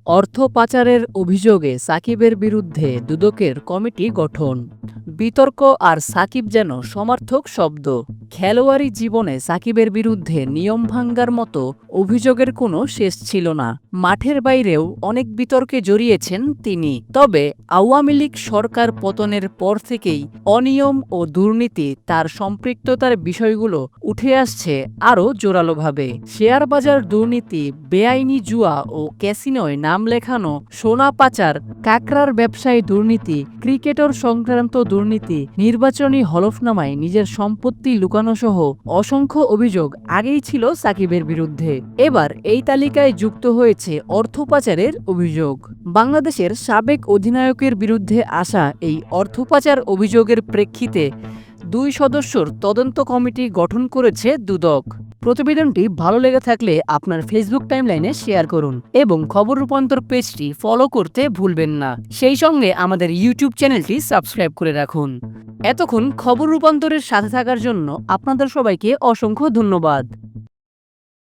অর্থ পাচারের অভিযোগে সাকিবের বিরুদ্ধে দুদকের কমিটি গঠন। বিতর্ক আর সাকিব যেন সমার্থক শব্দ। খেলোয়াড়ি জীবনে সাকিবের বিরুদ্ধে নিয়ম ভাঙ্গার মতো অভিযোগের কোনো শেষ ছিল না। মাঠের বাইরেও অনেক বিতর্কে জড়িয়েছেন তিনি। তবে আওয়ামী লীগ সরকার পতনের পর থেকেই অনিয়ম ও দুর্নীতি তার সম্পৃক্ততার বিষয়গুলো উঠে আসছে আরও জোরালোভাবে। শেয়ার বাজার দুর্নীতি, বেআইনি জুয়া ও ক্যাসিনোয় নাম লেখানো, সোনা পাচার, কাকড়ার ব্যবসায় দুর্নীতি, ক্রিকেটর সংক্রান্ত দুর্নীতি, নির্বাচনী হলফনামায় নিজের সম্পত্তি লুকানো সহ অসংখ্য অভিযোগ আগেই ছিল সাকিবের বিরুদ্ধে। এবার এই তালিকায় যুক্ত হয়েছে অর্থ পাচারের অভিযোগ। বাংলাদেশের সাবেক অধিনায়কের বিরুদ্ধে আসা এই অর্থ পাচার অভিযোগের প্রেক্ষিতে 2 সদস্যর তদন্ত কমিটি গঠন করেছে দুদক। প্রতিবেদনটি ভালো লেগে থাকলে আপনার ফেসবুক টাইমলাইনে শেয়ার করুন এবং খবর রূপান্তর পেজটি ফলো করতে ভুলবেন না। সেই সঙ্গে আমাদের ইউটিউব চ্যানেলটি সাবস্ক্রাইব করে রাখুন। এতক্ষণ খবর রূপান্তরের সাথে থাকার জন্য আপনাদের সবাইকে অসংখ্য ধন্যবাদ।